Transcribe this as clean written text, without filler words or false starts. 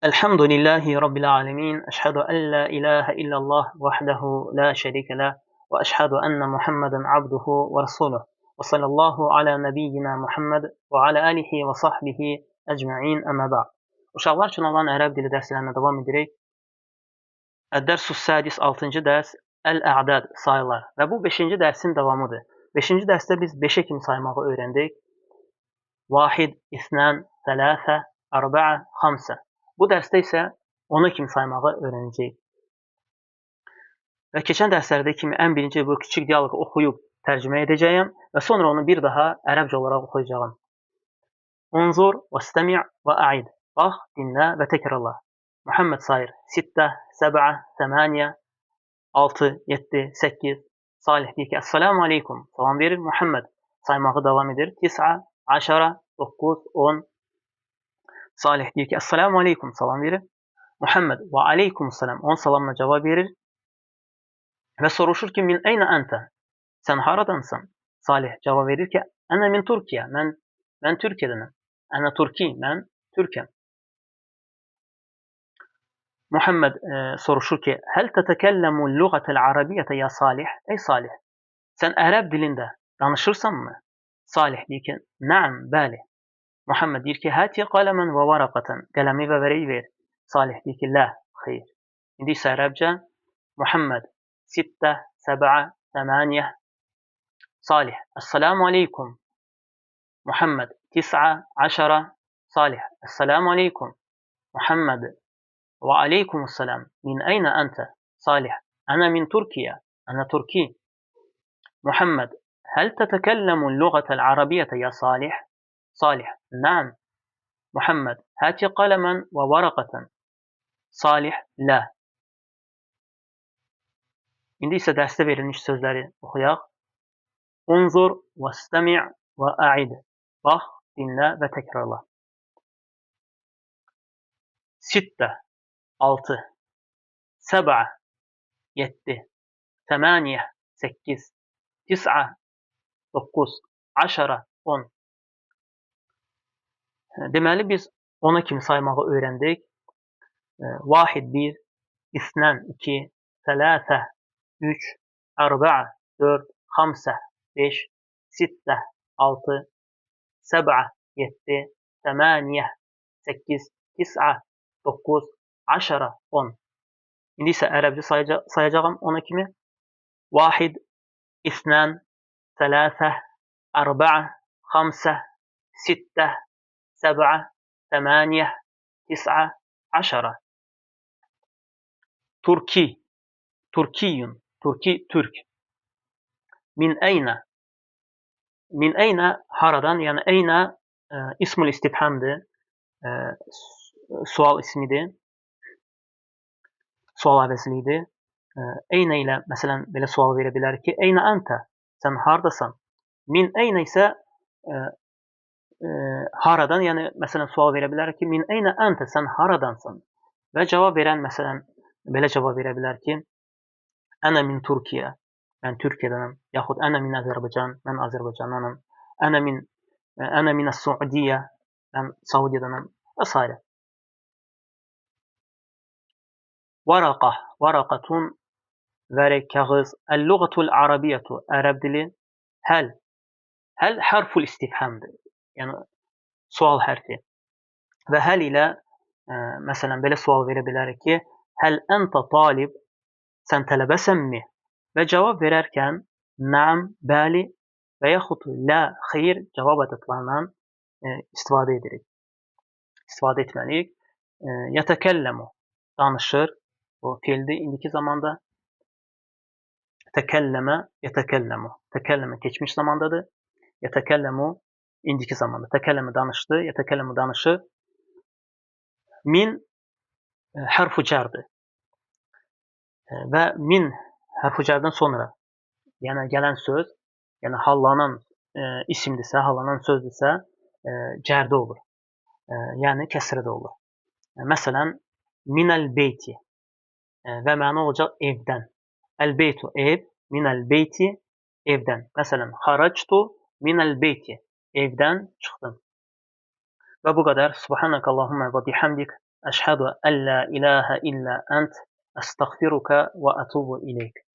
الحمد لله رب العالمين أشهد أن لا إله إلا الله وحده لا شريك له وأشهد أن محمدا عبده ورسوله وصلى الله على نبينا Muhammed və alə alihi və sahbihi əcməin əmə ba'd. Uşaqlar üçün olan ərəb dili dərslərinə davam edirik. Əd-dərsus sədis 6-cı dərs Əl-A'dad sayılar və bu 5-ci dərsin davamıdır. 5-ci dərsdə biz 5-ə kimi saymağı öyrəndik. 1, 2, 3, 4, 5. Bu dərsdə isə 10-a kimi saymağı öyrənəcəyik. Və keçən dərslərdə kimi ən birinci bu kiçik dialoqu oxuyub tərcümə edəcəyəm və sonra onu bir daha ərəbcə olaraq oxuyacağım. Unzur və istəmi' və a'id. Bax, dinlə və təkrarla. Muhammed sayır. 6, 7, 8, 6, 7, 8. Salih deyir ki, Esselamu aleykum. Salam verir. Muhammed saymağı davam edir. 9, 10, 9, 10. Salih deyir ki, Esselamu aleykum. Salam verir. Muhammed və aleykumselam. Onun salamına cavab verir. Və soruşur ki, min eynə əntə? Sən haradansan? Salih cavab verir ki, ənə min Türkiyə. Mən Türkiyədənəm. Ənə Türki. Mən Türkəm. Muhammed soruşur ki, həl tətəkəlləmu lüğətəl arabiyyətə ya Salih? Ey Salih, sən ərəb dilində danışırsanmı? Salih deyir ki, nəam, bəli. Muhammed deyir ki, həti qələmən və varaqatan. Qələmi və vərəyi ver. Salih deyir ki, lə, xeyr. İndi isə ərəbcə, Muhammed 6, 7, 8. Salih, Esselamu aleykum. Muhammed 9, 10. Salih, Esselamu aleykum. Muhammed və aleykumselam. Min eynə əntə? Salih, ənə min Türkiyə. Ənə Türki. Muhammed, həl tətəkəlləmu lüğətəl arabiyyətə ya Salih? Salih, nəam. Muhammed, həti qələmən və varaqatan. Salih, lə. İndi isə dərsdə verilmiş sözləri oxuyaq. Unzur və istəmi' və a'id. Bax, dinlə və təkrarla. 6, 6, 7, 7, 8, 8, 9, 9, 10, 10. Deməli, biz 10-a kimi saymağı öyrəndik. 1, 1, 2, 3, 3, 4, 4, 5, 5, 6, 6, 7, 7, 8, 8, 9, 9, 10, 10. İndi isə ərəbcə sayacağım 10-a kimi. 1, 2, 3, 4, 5, 6, 7, 8, 9, 10. Türki, Türkiyün, Türki, Türk. Min eynə? Min eynə haradan? Yəni eynə ismul istifhamdır. Sual ismidir. Sual əvəzlidir. Eynə ilə məsələn belə sual verə bilər ki, eynə əntə? Sən hardasan? Min eynə isə haradan, yəni məsələn sual verə bilər ki, min eynə əntə? Sən haradansan? Və cavab verən məsələn belə cavab verə bilər ki, ənə min Türkiyə. Mən Türkiyədənəm. Yaxud ənə min Azərbaycan. Mən Azərbaycandanam. Ənə min Suudiyyə. Mən Saudiyadanam. Və s. Varaqa, varaqatun, vərək, kağız. Əl-lüğətul arabiyyətu, ərəb dili. Həl, həl hərful istifhamdır. Yəni sual hərfi. Və həl ilə məsələn belə sual verə bilərik ki, həl əntə talib? Sən tələbəsənmi? Və cavab verərkən nəam, bəli və yaxud lə, xeyr cavab ədədlərindən istifadə edirik. İstifadə etməliyik. Yətəkəlləmu, danışır. O fiildir indiki zamanda. Təkəlləmə, yətəkəlləmu. Təkəlləmə keçmiş zamandadır. Yətəkəlləmu indiki zamanda. Təkəlləmə danışdı, yətəkəlləmu danışır. Min hərfu cərdir. Və min hərfu cərdən sonra, yəni gələn söz, yəni hallanan isimdirsə, hallanan sözdürsə, cərdə olur. Yəni kəsrədə olur. Məsələn, minəl beyti və məna olacaq evdən. Əl-beytu ev, minəl beyti evdən. Məsələn, xaractu minəl beyti evdən çıxdım. Və bu qədər. Subhanəkallahumma və bihamdik. Əşhədü əllə iləhə illə ənt əstəğfiruka və ətubu ileyk.